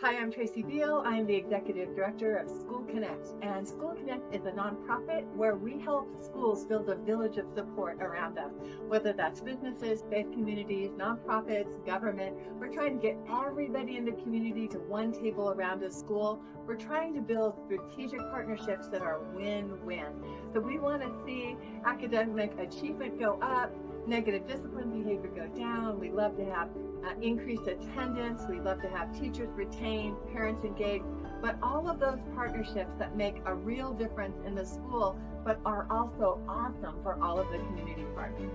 Hi, I'm Tracy Beal. I'm the Executive Director of School Connect. And School Connect is a nonprofit where we help schools build a village of support around them, whether that's businesses, faith communities, nonprofits, government. We're trying to get everybody in the community to one table around a school. We're trying to build strategic partnerships that are win-win. So we want to see academic achievement go up, negative discipline behavior go down. We love to have increased attendance. We love to have teachers retained, parents engaged, but all of those partnerships that make a real difference in the school, but are also awesome for all of the community partners.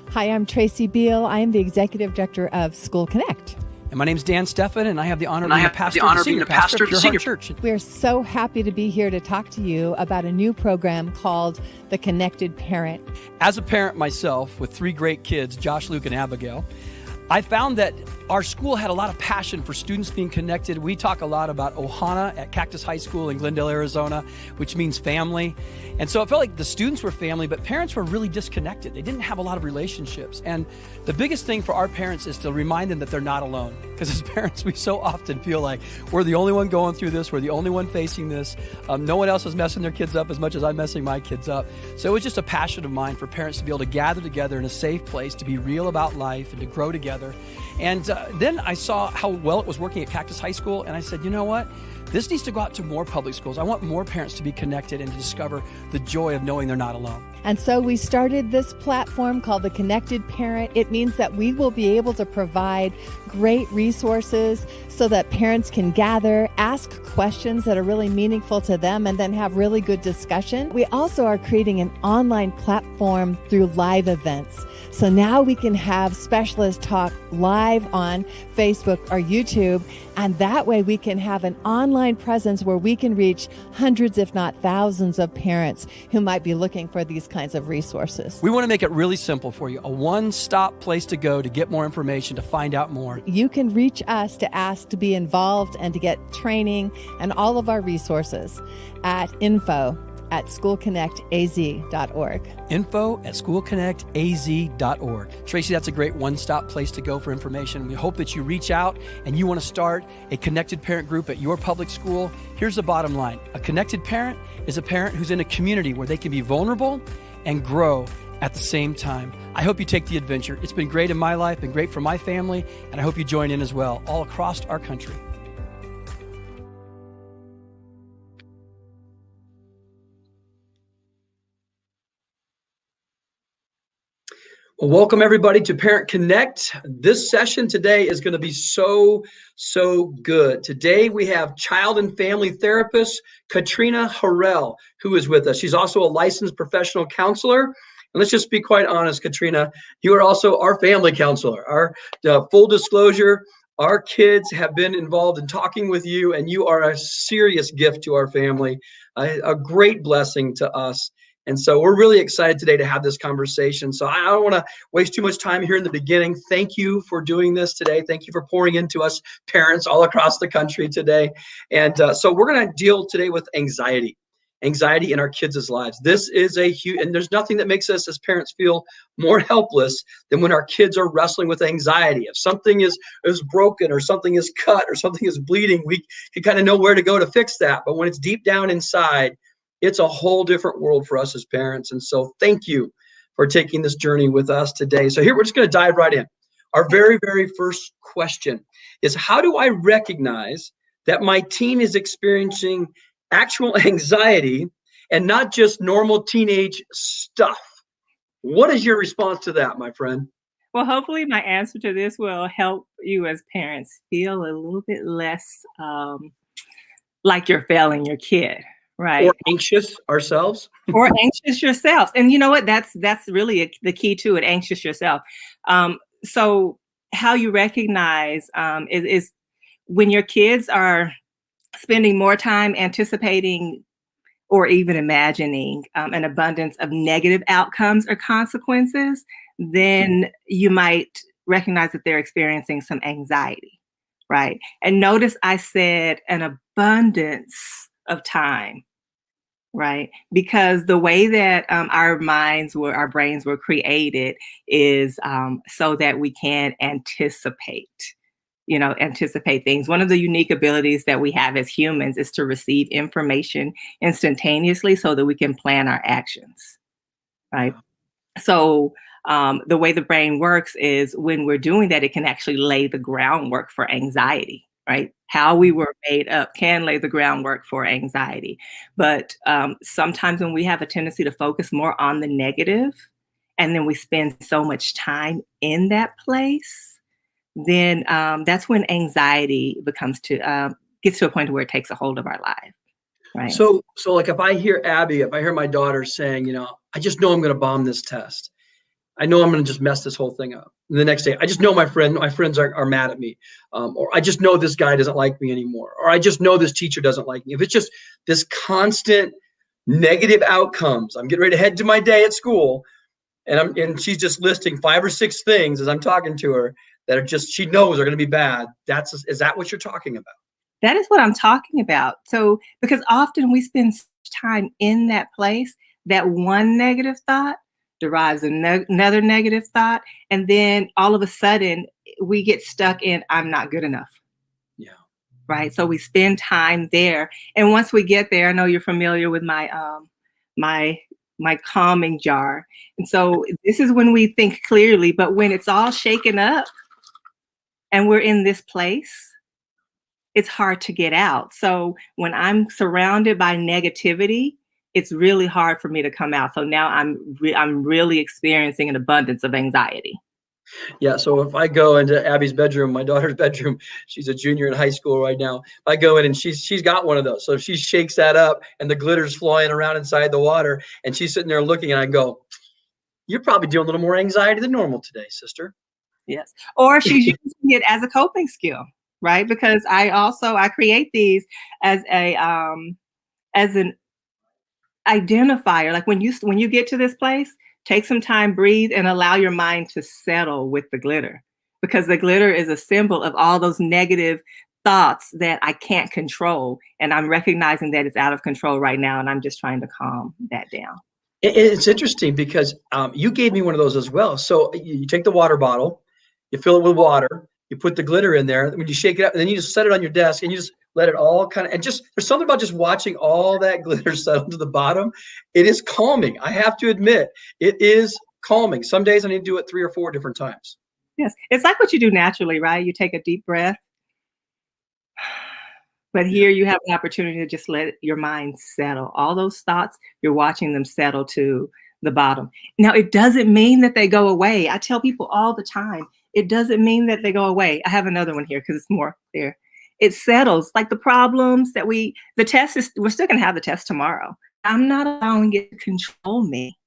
Hi, I'm Tracy Beal. I am the Executive Director of School Connect. And my name's Dan Steffen, and I have the honor of being the pastor of the Senior Church. We're so happy to be here to talk to you about a new program called The Connected Parent. As a parent myself with 3 great kids, Josh, Luke, and Abigail, I found that our school had a lot of passion for students being connected. We talk a lot about Ohana at Cactus High School in Glendale, Arizona, which means family. And so it felt like the students were family, but parents were really disconnected. They didn't have a lot of relationships. And the biggest thing for our parents is to remind them that they're not alone. Because as parents, we so often feel like we're the only one going through this. We're the only one facing this. No one else is messing their kids up as much as I'm messing my kids up. So it was just a passion of mine for parents to be able to gather together in a safe place, to be real about life and to grow together. And then I saw how well it was working at Cactus High School, and I said, you know what? This needs to go out to more public schools. I want more parents to be connected and to discover the joy of knowing they're not alone. And so we started this platform called The Connected Parent. It means that we will be able to provide great resources so that parents can gather, ask questions that are really meaningful to them, and then have really good discussion. We also are creating an online platform through live events. So now we can have specialists talk live on Facebook or YouTube, and that way we can have an online presence where we can reach hundreds, if not thousands, of parents who might be looking for these kinds of resources. We want to make it really simple for you, a one-stop place to go to get more information, to find out more. You can reach us to ask to be involved and to get training and all of our resources at info@schoolconnectaz.org. info@schoolconnectaz.org. Tracy, that's a great one-stop place to go for information. We hope that you reach out and you want to start a connected parent group at your public school. Here's the bottom line. A connected parent is a parent who's in a community where they can be vulnerable and grow at the same time. I hope you take the adventure. It's been great in my life, been great for my family, and I hope you join in as well, all across our country. Well, welcome everybody to Parent Connect. This session today is going to be so good. Today we have child and family therapist Katrina Harrell, who is with us. She's also a licensed professional counselor. And let's just be quite honest, Katrina, you are also our family counselor. Our full disclosure, our kids have been involved in talking with you, and you are a serious gift to our family, a great blessing to us. And so we're really excited today to have this conversation. So I don't want to waste too much time here in the beginning. Thank you for doing this today. Thank you for pouring into us parents all across the country today. And so we're going to deal today with anxiety in our kids' lives. This is a huge, and there's nothing that makes us as parents feel more helpless than when our kids are wrestling with anxiety. If something is broken or something is cut or something is bleeding, we can kind of know where to go to fix that. But when it's deep down inside, it's a whole different world for us as parents. And so thank you for taking this journey with us today. So here, we're just going to dive right in. Our very, very first question is, how do I recognize that my teen is experiencing actual anxiety and not just normal teenage stuff? What is your response to that, my friend? Well, hopefully my answer to this will help you as parents feel a little bit less like you're failing your kid. Right. Or anxious ourselves. Or anxious yourself. And you know what? That's really the key to it, anxious yourself. So how you recognize is when your kids are spending more time anticipating or even imagining an abundance of negative outcomes or consequences, then you might recognize that they're experiencing some anxiety, right? And notice I said an abundance of time. right? Because the way that our brains were created is so that we can anticipate things. One of the unique abilities that we have as humans is to receive information instantaneously so that we can plan our actions, right? So the way the brain works is when we're doing that, it can actually lay the groundwork for anxiety, right? How we were made up can lay the groundwork for anxiety. But sometimes when we have a tendency to focus more on the negative, and then we spend so much time in that place, then that's when anxiety gets to a point where it takes a hold of our life, right? So like if I hear my daughter saying, I just know I'm going to bomb this test. I know I'm going to just mess this whole thing up. And the next day, I just know my friends are mad at me. Or I just know this guy doesn't like me anymore. Or I just know this teacher doesn't like me. If it's just this constant negative outcomes, I'm getting ready to head to my day at school, and she's just listing 5 or 6 things as I'm talking to her that are just, she knows are going to be bad. Is that what you're talking about? That is what I'm talking about. So, because often we spend time in that place, that one negative thought derives another negative thought. And then all of a sudden we get stuck in, I'm not good enough. Yeah. Right. So we spend time there. And once we get there, I know you're familiar with my calming jar. And so this is when we think clearly, but when it's all shaken up and we're in this place, it's hard to get out. So when I'm surrounded by negativity, it's really hard for me to come out. So now I'm really experiencing an abundance of anxiety. Yeah. So if I go into Abby's bedroom, my daughter's bedroom, she's a junior in high school right now. If I go in and she's got one of those. So if she shakes that up and the glitter's flying around inside the water and she's sitting there looking, and I go, you're probably dealing with a little more anxiety than normal today, sister. Yes. Or she's using it as a coping skill, right? Because I create these as an identifier. Like when you get to this place, take some time, breathe, and allow your mind to settle with the glitter, because the glitter is a symbol of all those negative thoughts that I can't control, and I'm recognizing that it's out of control right now, and I'm just trying to calm that down. It's interesting because you gave me one of those as well. So you take the water bottle, you fill it with water, you put the glitter in there, when you shake it up, and then you just set it on your desk and you just let it all kind of, and just, there's something about just watching all that glitter settle to the bottom. It is calming. I have to admit, it is calming. Some days I need to do it 3 or 4 different times. Yes. It's like what you do naturally, right? You take a deep breath. But here you have an opportunity to just let your mind settle. All those thoughts, you're watching them settle to the bottom. Now, it doesn't mean that they go away. I tell people all the time, it doesn't mean that they go away. I have another one here because it's more there. It settles, like the problems that we're still going to have the test tomorrow. I'm not allowing it to control me,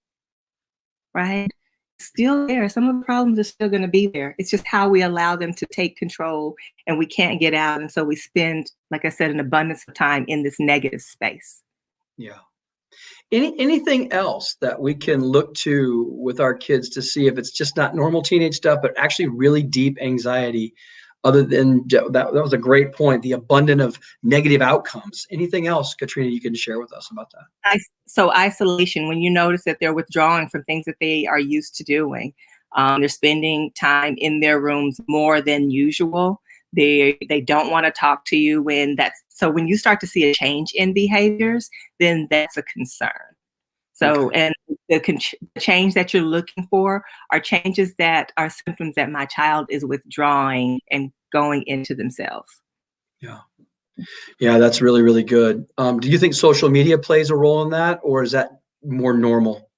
right? It's still there. Some of the problems are still going to be there. It's just how we allow them to take control, and we can't get out. And so we spend, like I said, an abundance of time in this negative space. Yeah. Anything else that we can look to with our kids to see if it's just not normal teenage stuff, but actually really deep anxiety? Other than that was a great point, the abundance of negative outcomes. Anything else, Katrina, you can share with us about that? So isolation, when you notice that they're withdrawing from things that they are used to doing, they're spending time in their rooms more than usual. They don't want to talk to you when you start to see a change in behaviors, then that's a concern. So, Okay. and the change that you're looking for are changes that are symptoms that my child is withdrawing and going into themselves. Yeah. Yeah, that's really, really good. Do you think social media plays a role in that, or is that more normal?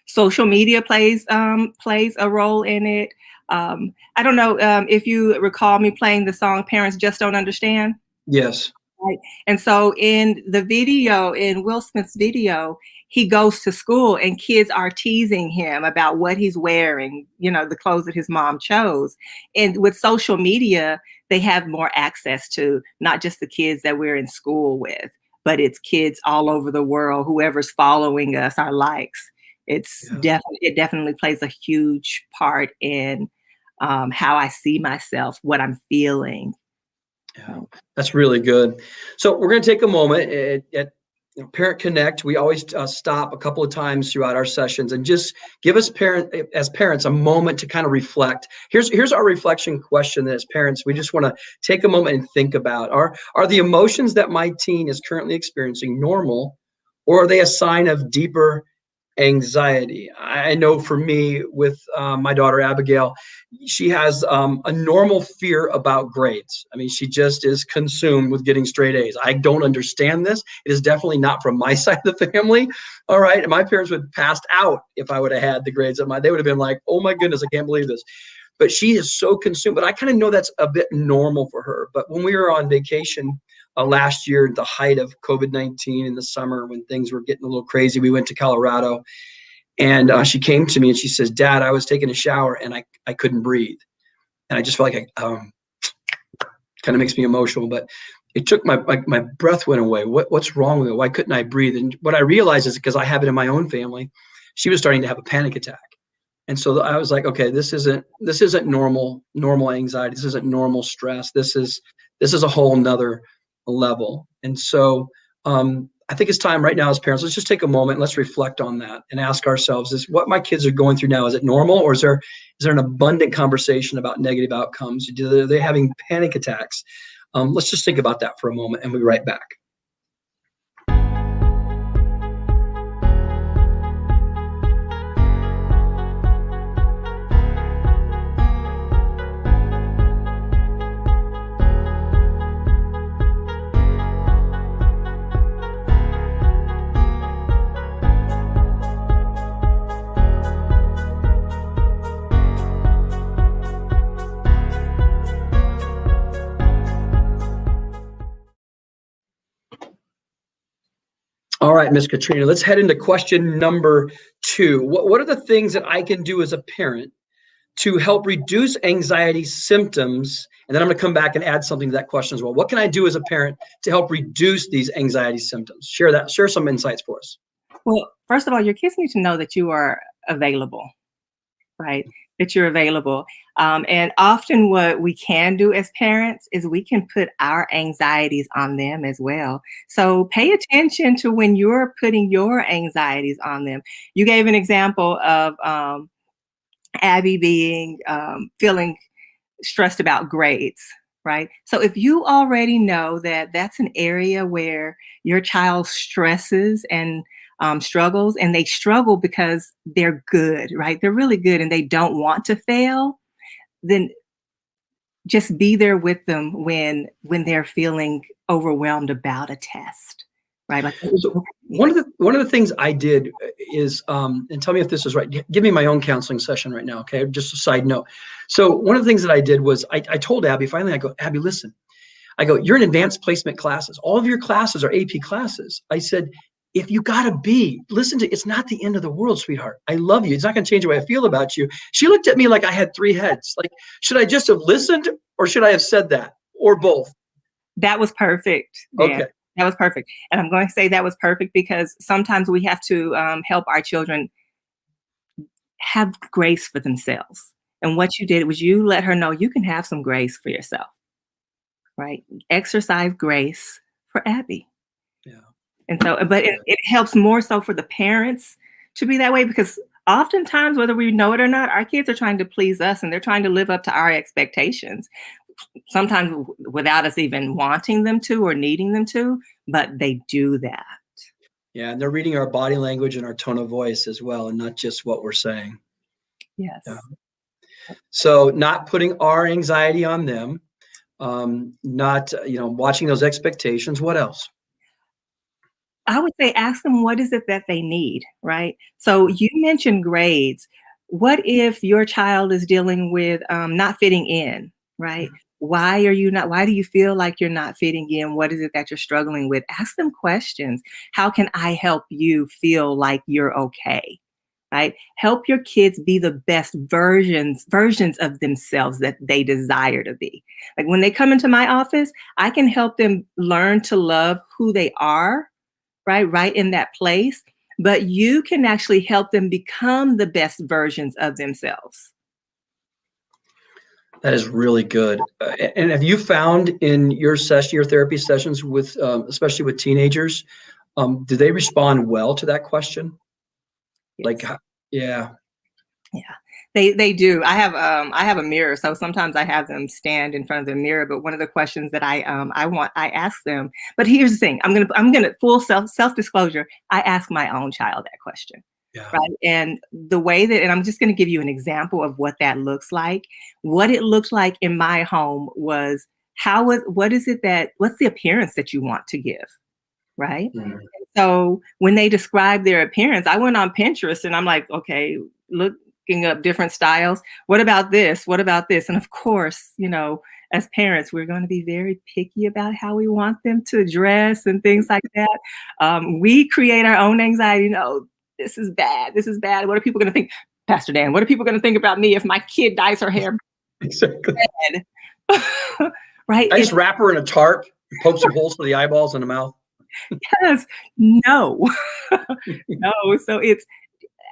Social media plays a role in it. I don't know if you recall me playing the song "Parents Just Don't Understand." Yes. Right. And so in Will Smith's video, he goes to school and kids are teasing him about what he's wearing, the clothes that his mom chose. And with social media, they have more access to not just the kids that we're in school with, but it's kids all over the world, whoever's following us, our likes. It definitely plays a huge part in how I see myself, what I'm feeling. Yeah, that's really good. So we're going to take a moment. Parent Connect, we always stop a couple of times throughout our sessions and just give us as parents a moment to kind of reflect. Here's our reflection question as parents. We just want to take a moment and think about, are the emotions that my teen is currently experiencing normal, or are they a sign of deeper anxiety? I know for me with my daughter Abigail, she has a normal fear about grades. I mean, she just is consumed with getting straight A's. I don't understand this. It is definitely not from my side of the family. All right. And my parents would have passed out if I would have had the grades they would have been like, oh my goodness, I can't believe this. But she is so consumed. But I kind of know that's a bit normal for her. But when we were on vacation last year, the height of COVID-19 in the summer, when things were getting a little crazy, we went to Colorado. And she came to me and she says, Dad, I was taking a shower and I couldn't breathe. And I just felt like kind of makes me emotional, but it took my breath went away. What's wrong with it? Why couldn't I breathe? And what I realized is because I have it in my own family, she was starting to have a panic attack. And so I was like, okay, this isn't normal anxiety. This isn't normal stress. This is a whole nother level. And so I think it's time right now as parents, let's just take a moment, let's reflect on that and ask ourselves, is what my kids are going through now, is it normal, or is there an abundant conversation about negative outcomes? Are they having panic attacks? Let's just think about that for a moment and we'll be right back. All right, Ms. Katrina, let's head into question number 2. What are the things that I can do as a parent to help reduce anxiety symptoms? And then I'm going to come back and add something to that question as well. What can I do as a parent to help reduce these anxiety symptoms? Share some insights for us. Well, first of all, your kids need to know that you are available, right? That you're available. And often what we can do as parents is we can put our anxieties on them as well. So pay attention to when you're putting your anxieties on them. You gave an example of Abby being feeling stressed about grades, right? So if you already know that that's an area where your child stresses and struggles, and they struggle because they're good, right? They're really good and they don't want to fail, then just be there with them when they're feeling overwhelmed about a test, right? Like, so one of the things I did is, and tell me if this is right. Give me my own counseling session right now, okay? Just a side note. So one of the things that I did was I told Abby, finally, I go, Abby, listen. I go, you're in advanced placement classes. All of your classes are AP classes. I said, if you got a B, listen to, it's not the end of the world, sweetheart. I love you. It's not going to change the way I feel about you. She looked at me like I had 3 heads. Like, should I just have listened or should I have said that, or both? That was perfect. Dan. Okay. That was perfect. And I'm going to say that was perfect because sometimes we have to help our children have grace for themselves. And what you did was you let her know you can have some grace for yourself, right? Exercise grace for Abby. Yeah. And so, but it helps more so for the parents to be that way, because oftentimes, whether we know it or not, our kids are trying to please us and they're trying to live up to our expectations, sometimes without us even wanting them to or needing them to, but they do that. Yeah, and they're reading our body language and our tone of voice as well, and not just what we're saying. Yes. Yeah. So not putting our anxiety on them, not, watching those expectations. What else? I would say ask them what is it that they need, right? So you mentioned grades. What if your child is dealing with not fitting in, right? Why do you feel like you're not fitting in? What is it that you're struggling with? Ask them questions. How can I help you feel like you're okay? Right? Help your kids be the best versions of themselves that they desire to be. Like when they come into my office, I can help them learn to love who they are, right in that place. But you can actually help them become the best versions of themselves. That is really good. And have you found in your therapy sessions with, especially with teenagers, Do they respond well to that question? Yes. Like, yeah. Yeah, they do. I have a mirror, so sometimes I have them stand in front of the mirror. But one of the questions that I ask them. But here's the thing: I'm gonna full self disclosure. I ask my own child that question, Yeah. right? And the way that, and I'm just gonna give you an example of what that looks like. What it looked like in my home was what's the appearance that you want to give, right? Mhm. So when they describe their appearance, I went on Pinterest and I'm like, okay, looking up different styles. What about this? What about this? And of course, as parents, we're going to be very picky about how we want them to dress and things like that. We create our own anxiety. This is bad. This is bad. What are people going to think? Pastor Dan, what are people going to think about me if my kid dyes her hair Exactly. red? Right? I just wrap her in a tarp, poke some holes for the eyeballs and the mouth. Yes. No. No. So it's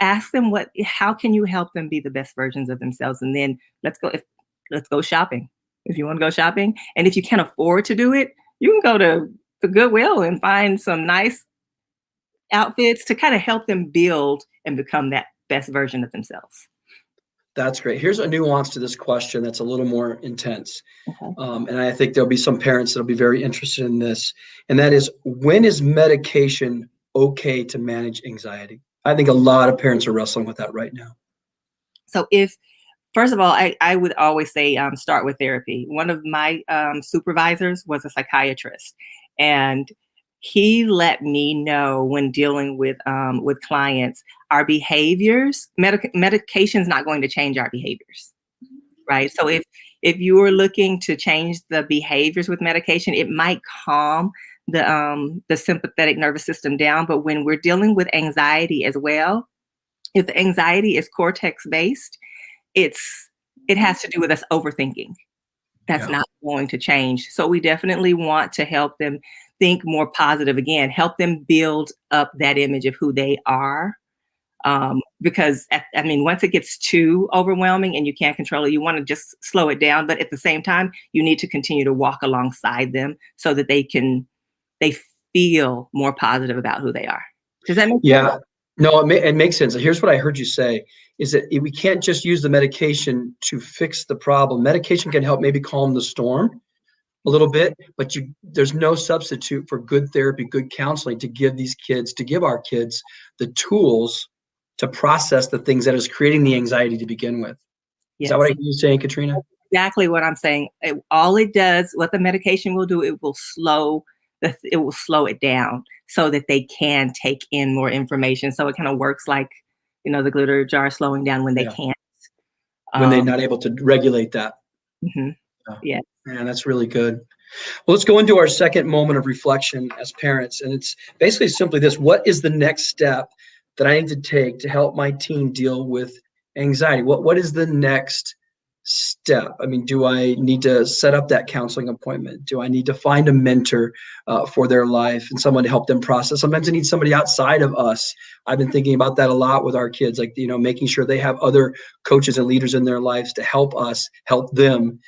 ask them how can you help them be the best versions of themselves? And then let's go shopping. If you want to go shopping. And if you can't afford to do it, you can go to the Goodwill and find some nice outfits to kind of help them build and become that best version of themselves. That's great. Here's a nuance to this question that's a little more intense. Okay. And I think there'll be some parents that'll be very interested in this. And that is, when is medication okay to manage anxiety? I think a lot of parents are wrestling with that right now. So first of all, I would always say start with therapy. One of my supervisors was a psychiatrist, and he let me know when dealing with clients, our behaviors, medication is not going to change our behaviors, right? So if you are looking to change the behaviors with medication, it might calm the sympathetic nervous system down. But when we're dealing with anxiety as well, if the anxiety is cortex based, it has to do with us overthinking. That's not going to change. So we definitely want to help them think more positive again, help them build up that image of who they are. Because once it gets too overwhelming and you can't control it, you want to just slow it down. But at the same time, you need to continue to walk alongside them so that they feel more positive about who they are. Does that make sense? Yeah. No, it makes sense. Here's what I heard you say, is that we can't just use the medication to fix the problem. Medication can help maybe calm the storm a little bit, but there's no substitute for good therapy, good counseling to give our kids the tools to process the things that is creating the anxiety to begin with. Yes. Is that what I hear you saying, Katrina? Exactly what I'm saying. All it does, what the medication will do, it will slow it down so that they can take in more information. So it kind of works like, the glitter jar slowing down when they can't. When they're not able to regulate that. Mm-hmm. Yeah. Man, that's really good. Well, let's go into our second moment of reflection as parents. And it's basically simply this: what is the next step that I need to take to help my teen deal with anxiety? What is the next step? Do I need to set up that counseling appointment? Do I need to find a mentor for their life and someone to help them process? Sometimes they need somebody outside of us. I've been thinking about that a lot with our kids, making sure they have other coaches and leaders in their lives to help them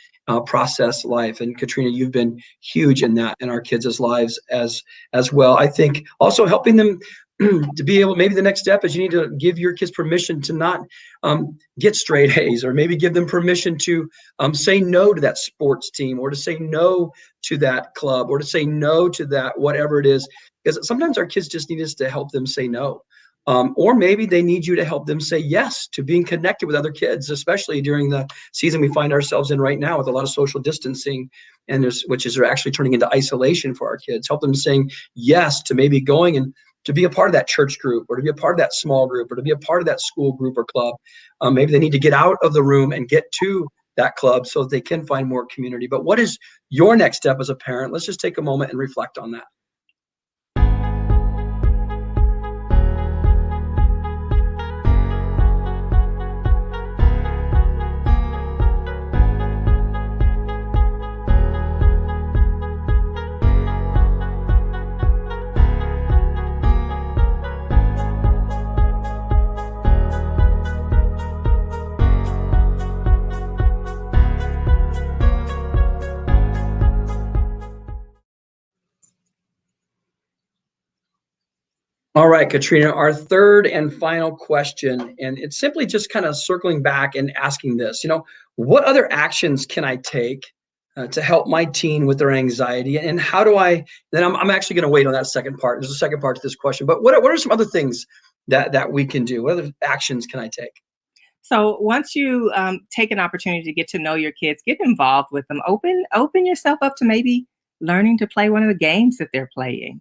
process life. And Katrina, you've been huge in that in our kids' lives as well. I think also helping them to be able, maybe the next step is you need to give your kids permission to not get straight A's, or maybe give them permission to say no to that sports team, or to say no to that club, or to say no to that, whatever it is. Because sometimes our kids just need us to help them say no. Or maybe they need you to help them say yes to being connected with other kids, especially during the season we find ourselves in right now with a lot of social distancing, which is actually turning into isolation for our kids. Help them saying yes to maybe going and to be a part of that church group, or to be a part of that small group, or to be a part of that school group or club. Maybe they need to get out of the room and get to that club so that they can find more community. But what is your next step as a parent? Let's just take a moment and reflect on that. All right, Katrina, our third and final question, and it's simply just kind of circling back and asking this, what other actions can I take to help my teen with their anxiety? And how do then I'm actually going to wait on that second part. There's a second part to this question, but what are some other things that we can do? What other actions can I take? So once you take an opportunity to get to know your kids, get involved with them, open yourself up to maybe learning to play one of the games that they're playing,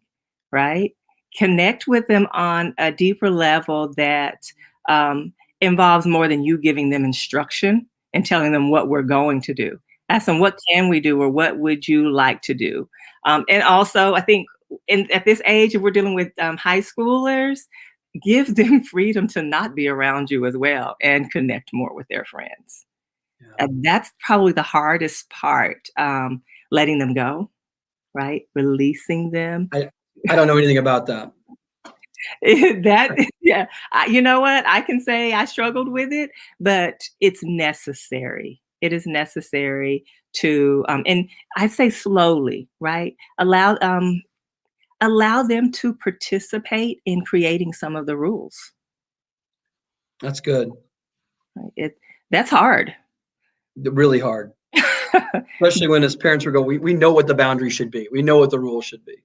right? Connect with them on a deeper level that um, involves more than you giving them instruction and telling them what we're going to do. Ask them, what can we do, or what would you like to do? And also, I think at this age, if we're dealing with high schoolers, give them freedom to not be around you as well and connect more with their friends. Yeah. And that's probably the hardest part, letting them go, right? Releasing them. I don't know anything about that. Yeah, you know what? I can say I struggled with it, but it's necessary. It is necessary to, and I say slowly, right? Allow them to participate in creating some of the rules. That's good. That's hard. Really hard. Especially when as parents we go, we know what the boundary should be. We know what the rules should be.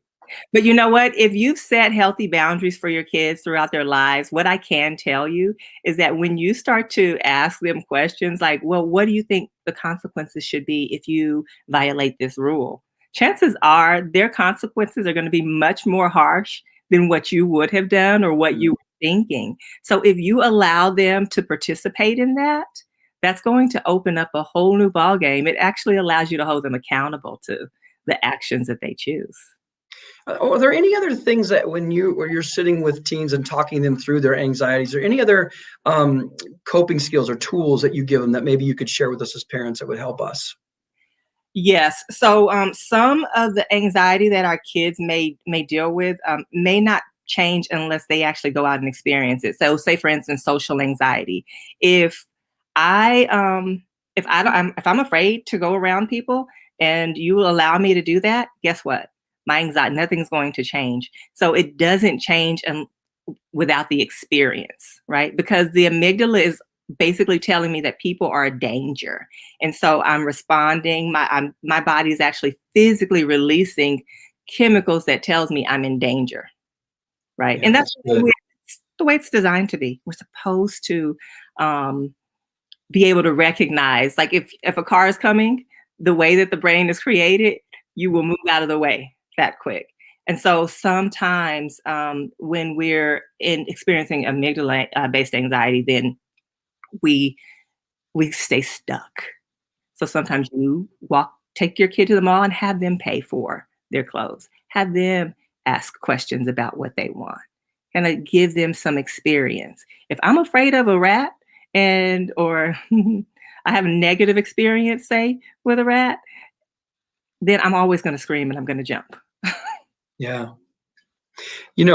But you know what? If you've set healthy boundaries for your kids throughout their lives, what I can tell you is that when you start to ask them questions like, well, what do you think the consequences should be if you violate this rule? Chances are their consequences are going to be much more harsh than what you would have done or what you were thinking. So if you allow them to participate in that, that's going to open up a whole new ballgame. It actually allows you to hold them accountable to the actions that they choose. Are there any other things that when you're sitting with teens and talking them through their anxieties, or any other coping skills or tools that you give them that maybe you could share with us as parents that would help us? Yes. So some of the anxiety that our kids may deal with may not change unless they actually go out and experience it. So, say for instance, social anxiety. If I if I don't if I'm afraid to go around people and you will allow me to do that, guess what? My anxiety, nothing's going to change. So it doesn't change without the experience, right? Because the amygdala is basically telling me that people are a danger. And so I'm responding, my body is actually physically releasing chemicals that tells me I'm in danger, right? Yeah, and that's good. the way it's designed to be. We're supposed to be able to recognize, like if a car is coming, the way that the brain is created, you will move out of the way that quick. And so sometimes when we're experiencing amygdala-based anxiety, then we stay stuck. So sometimes you take your kid to the mall and have them pay for their clothes. Have them ask questions about what they want. Kind of give them some experience. If I'm afraid of a rat or I have a negative experience, say, with a rat, then I'm always going to scream and I'm going to jump. Yeah. You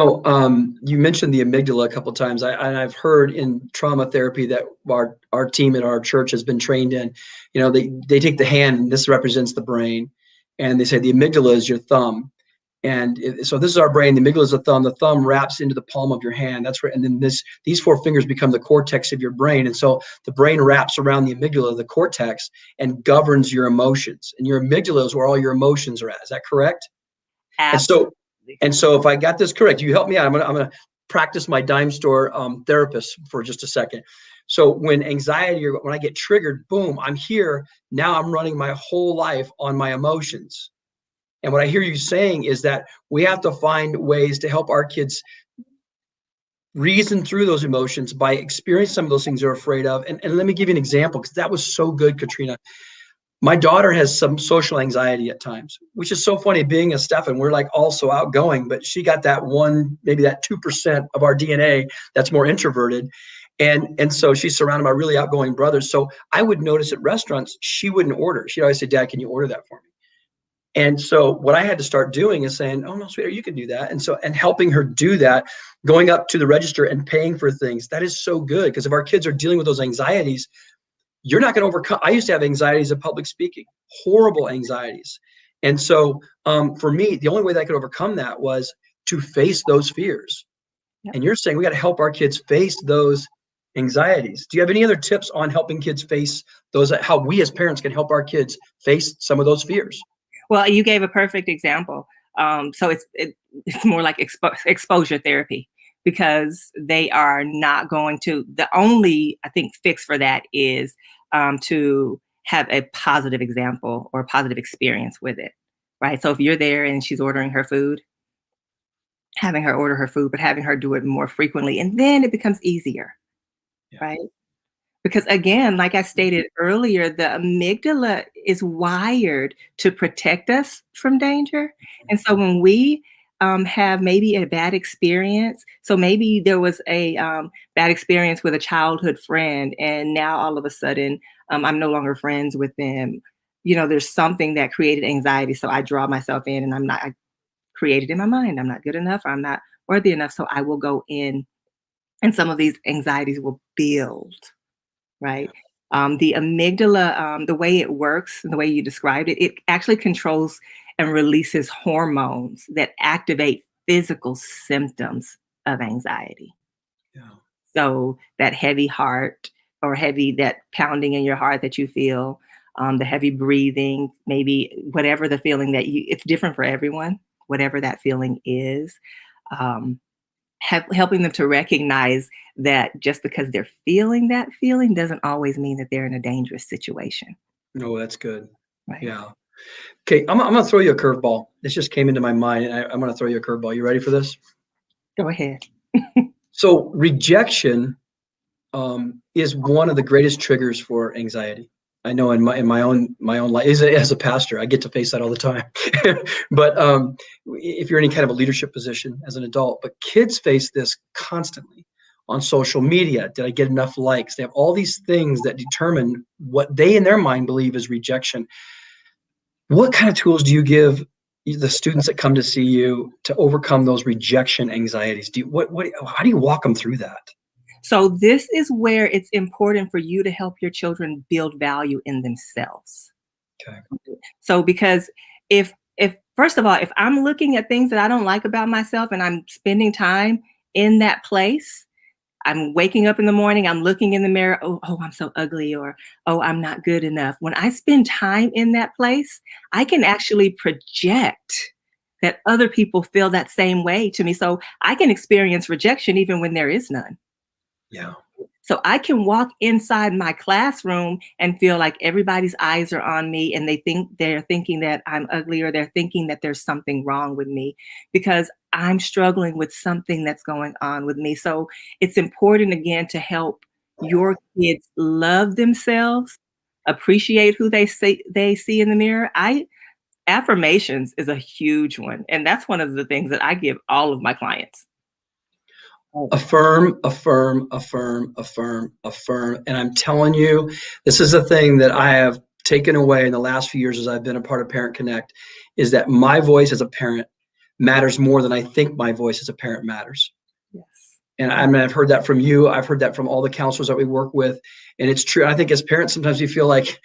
mentioned the amygdala a couple of times. I've heard in trauma therapy that our team at our church has been trained in. They take the hand, and this represents the brain, and they say the amygdala is your thumb. And so this is our brain. The amygdala is the thumb. The thumb wraps into the palm of your hand. That's right. And then these four fingers become the cortex of your brain. And so the brain wraps around the amygdala, the cortex, and governs your emotions. And your amygdala is where all your emotions are at. Is that correct? Absolutely. And so if I got this correct, you help me out. I'm gonna practice my dime store therapist for just a second. So when when I get triggered, boom, I'm here. Now I'm running my whole life on my emotions. And what I hear you saying is that we have to find ways to help our kids reason through those emotions by experiencing some of those things they're afraid of. And let me give you an example, because that was so good, Katrina. My daughter has some social anxiety at times, which is so funny. Being a Stefan, we're like also outgoing, but she got that maybe that 2% of our DNA that's more introverted. And so she's surrounded by really outgoing brothers. So I would notice at restaurants, she wouldn't order. She'd always say, "Dad, can you order that for me?" And so what I had to start doing is saying, "Oh no, sweetheart, you can do that." And helping her do that, going up to the register and paying for things, that is so good. Because if our kids are dealing with those anxieties, you're not going to overcome. I used to have anxieties of public speaking, horrible anxieties. And so for me, the only way that I could overcome that was to face those fears. Yep. And you're saying we got to help our kids face those anxieties. Do you have any other tips on helping kids face those, how we as parents can help our kids face some of those fears? Well, you gave a perfect example. So it's more like exposure therapy, because they are not going to. The only, I think, fix for that is to have a positive example or a positive experience with it, right? So if you're there and she's ordering her food, having her order her food, but having her do it more frequently, and then it becomes easier, Yeah. right? Because again, like I stated earlier, the amygdala is wired to protect us from danger. And so when we have maybe a bad experience, so maybe there was a bad experience with a childhood friend, and now all of a sudden I'm no longer friends with them. There's something that created anxiety. So I draw myself in, and I created in my mind, I'm not good enough, I'm not worthy enough. So I will go in, and some of these anxieties will build. Right? The amygdala, the way it works, and the way you described it, it actually controls and releases hormones that activate physical symptoms of anxiety. Yeah. So that heavy heart, or that pounding in your heart that you feel, the heavy breathing, maybe whatever the feeling it's different for everyone, whatever that feeling is. Um, Helping them to recognize that just because they're feeling that feeling doesn't always mean that they're in a dangerous situation. No, that's good. Right. Yeah. Okay, I'm gonna throw you a curveball. This just came into my mind, and I'm gonna throw you a curveball. You ready for this? Go ahead. So rejection is one of the greatest triggers for anxiety. I know in my own life as a pastor, I get to face that all the time. But if you're in any kind of a leadership position as an adult, but kids face this constantly on social media. Did I get enough likes? They have all these things that determine what they in their mind believe is rejection. What kind of tools do you give the students that come to see you to overcome those rejection anxieties? How do you walk them through that? So this is where it's important for you to help your children build value in themselves. Okay. So because if first of all, if I'm looking at things that I don't like about myself and I'm spending time in that place, I'm waking up in the morning, I'm looking in the mirror, oh, I'm so ugly, or, oh, I'm not good enough. When I spend time in that place, I can actually project that other people feel that same way to me. So I can experience rejection even when there is none. Yeah. So I can walk inside my classroom and feel like everybody's eyes are on me, and they're thinking that I'm ugly, or they're thinking that there's something wrong with me because I'm struggling with something that's going on with me. So it's important again to help your kids love themselves, appreciate who they see in the mirror. Affirmations is a huge one, and that's one of the things that I give all of my clients. Affirm, affirm, affirm, affirm, affirm. And I'm telling you, this is a thing that I have taken away in the last few years as I've been a part of Parent Connect, is that my voice as a parent matters more than I think my voice as a parent matters. Yes. And I mean, I've heard that from you. I've heard that from all the counselors that we work with. And it's true. I think as parents, sometimes we feel like,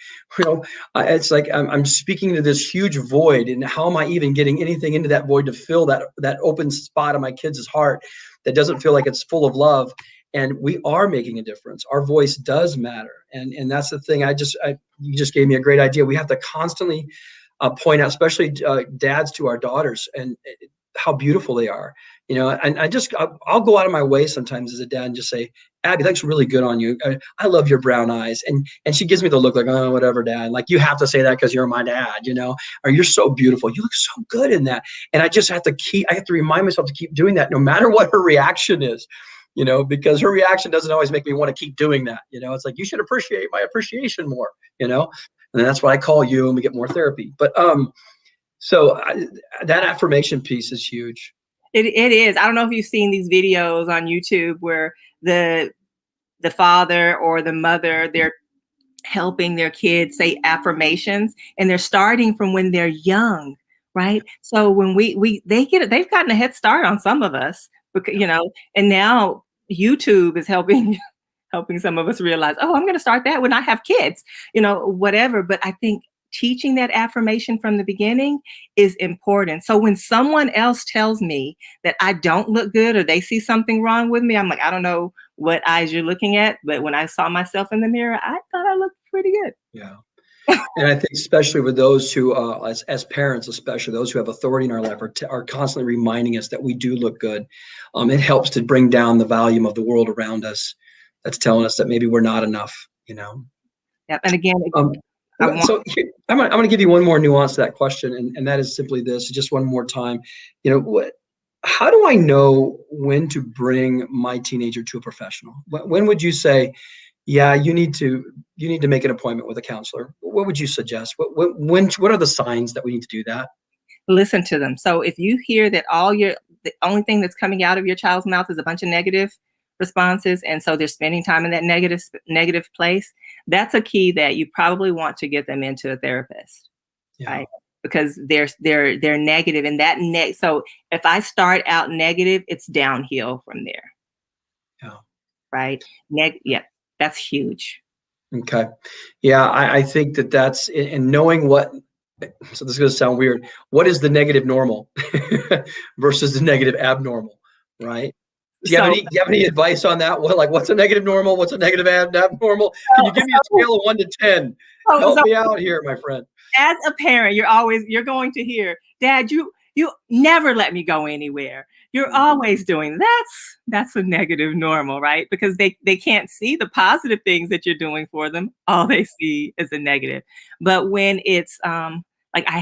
it's like I'm speaking to this huge void. And how am I even getting anything into that void to fill that open spot in my kids' heart that doesn't feel like it's full of love? And we are making a difference. Our voice does matter. And that's the thing. You just gave me a great idea. We have to constantly point out, especially dads, to our daughters, and how beautiful they are. And I'll go out of my way sometimes as a dad and just say, Abby, that looks really good on you. I love your brown eyes. And she gives me the look like, oh, whatever, Dad. Like, you have to say that because you're my dad, or you're so beautiful. You look so good in that. And I have to remind myself to keep doing that no matter what her reaction is, because her reaction doesn't always make me want to keep doing that. It's like, you should appreciate my appreciation more, and that's why I call you and we get more therapy. But that affirmation piece is huge. It is. I don't know if you've seen these videos on YouTube where the father or the mother, they're helping their kids say affirmations, and they're starting from when they're young, right? So when they've gotten a head start on some of us, because, and now YouTube is helping some of us realize, oh, I'm going to start that when I have kids, whatever. But I think teaching that affirmation from the beginning is important. So when someone else tells me that I don't look good or they see something wrong with me, I'm like, I don't know what eyes you're looking at, but when I saw myself in the mirror, I thought I looked pretty good. Yeah. And I think especially with those who, as parents, especially those who have authority in our life, are constantly reminding us that we do look good. It helps to bring down the volume of the world around us that's telling us that maybe we're not enough, you know. Yeah. And again, So I'm going to give you one more nuance to that question, and that is simply this, just one more time. How do I know when to bring my teenager to a professional? When would you say, yeah, you need to make an appointment with a counselor? What would you suggest? What are the signs that we need to do that? listen to them. So if you hear that the only thing that's coming out of your child's mouth is a bunch of negative responses, and so they're spending time in that negative place, that's a key that you probably want to get them into a therapist, right? Because they're negative, and so if I start out negative, it's downhill from there. Yeah. Right. Yeah, that's huge. Okay. Yeah, I think that's and knowing what. So this is going to sound weird. What is the negative normal versus the negative abnormal, right? Do you have any advice on that? What's a negative normal? What's a negative abnormal? Can you give me a scale of 1 to 10? Help me out here, my friend. As a parent, you're going to hear, Dad, you never let me go anywhere. You're always doing that's a negative normal, right? Because they can't see the positive things that you're doing for them. All they see is a negative. But when it's like I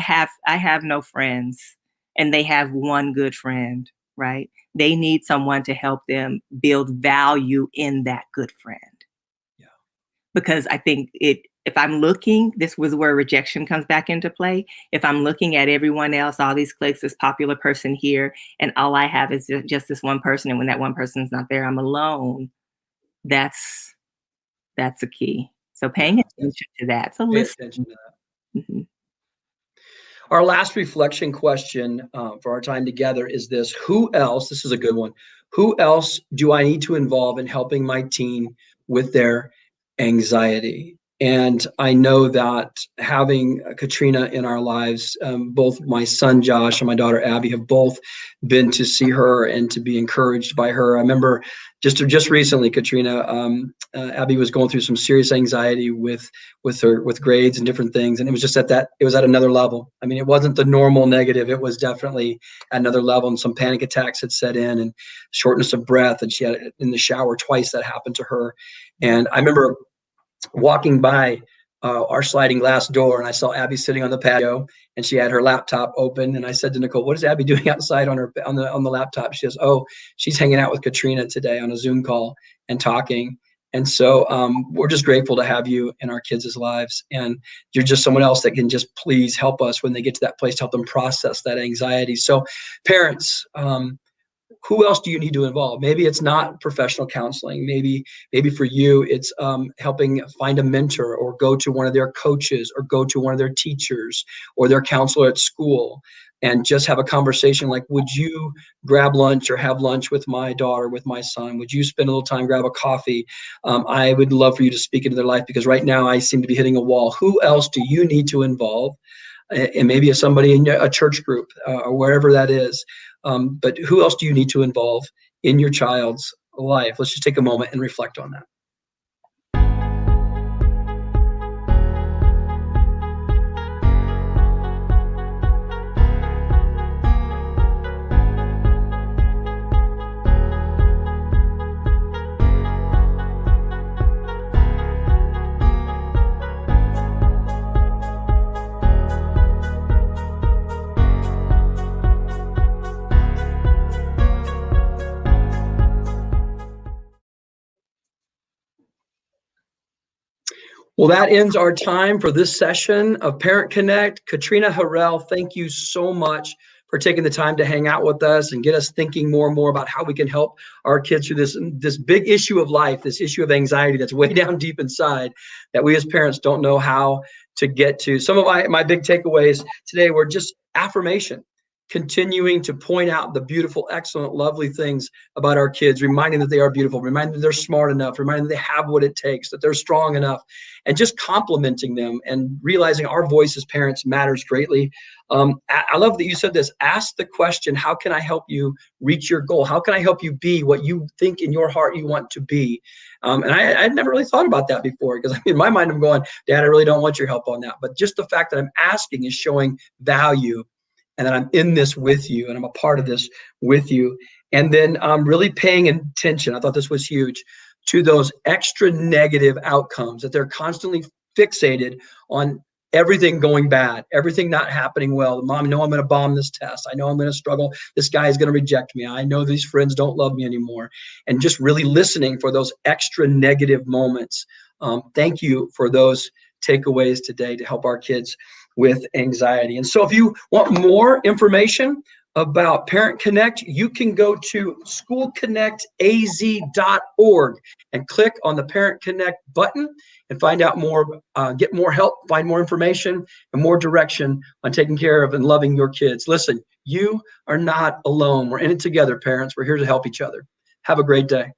have no friends and they have one good friend, right? They need someone to help them build value in that good friend. Yeah. Because I think if I'm looking, this was where rejection comes back into play. If I'm looking at everyone else, all these clicks, this popular person here, and all I have is just this one person, and when that one person's not there, I'm alone. That's a key. So paying attention to that. So listen. Pay attention to that. Mm-hmm. Our last reflection question for our time together is this: who else? This is a good one. Who else do I need to involve in helping my teen with their anxiety? And I know that having Katrina in our lives, both my son Josh and my daughter Abby have both been to see her and to be encouraged by her. I remember just recently, Katrina, Abby was going through some serious anxiety with grades and different things, and it was just it was at another level. I mean, it wasn't the normal negative; it was definitely at another level. And some panic attacks had set in, and shortness of breath, and she had it in the shower twice. That happened to her, and I remember walking by our sliding glass door, and I saw Abby sitting on the patio, and she had her laptop open. And I said to Nicole, "What is Abby doing outside on the laptop?" She says, "Oh, she's hanging out with Katrina today on a Zoom call and talking." And so we're just grateful to have you in our kids' lives, and you're just someone else that can just please help us when they get to that place to help them process that anxiety. So, parents. Who else do you need to involve? Maybe it's not professional counseling. Maybe for you, it's helping find a mentor or go to one of their coaches or go to one of their teachers or their counselor at school and just have a conversation like, would you grab lunch or have lunch with my daughter, with my son? Would you spend a little time, grab a coffee? I would love for you to speak into their life because right now I seem to be hitting a wall. Who else do you need to involve? And maybe it's somebody in a church group or wherever that is. But who else do you need to involve in your child's life? Let's just take a moment and reflect on that. Well, that ends our time for this session of Parent Connect. Katrina Harrell, thank you so much for taking the time to hang out with us and get us thinking more and more about how we can help our kids through this big issue of life, this issue of anxiety that's way down deep inside that we as parents don't know how to get to. Some of my big takeaways today were just affirmation. continuing to point out the beautiful, excellent, lovely things about our kids, reminding that they are beautiful, reminding that they're smart enough, reminding that they have what it takes, that they're strong enough, and just complimenting them and realizing our voice as parents matters greatly. I love that you said this. Ask the question, how can I help you reach your goal? How can I help you be what you think in your heart you want to be? And I'd never really thought about that before, because in my mind, I'm going, Dad, I really don't want your help on that. But just the fact that I'm asking is showing value, and that I'm in this with you, and I'm a part of this with you. And then really paying attention. I thought this was huge, to those extra negative outcomes, that they're constantly fixated on everything going bad, everything not happening well. Mom, I know I'm going to bomb this test. I know I'm going to struggle. This guy is going to reject me. I know these friends don't love me anymore. And just really listening for those extra negative moments. Thank you for those takeaways today to help our kids with anxiety. And so if you want more information about Parent Connect, you can go to schoolconnectaz.org and click on the Parent Connect button and find out more, get more help, find more information and more direction on taking care of and loving your kids. Listen, you are not alone. We're in it together, parents. We're here to help each other. Have a great day.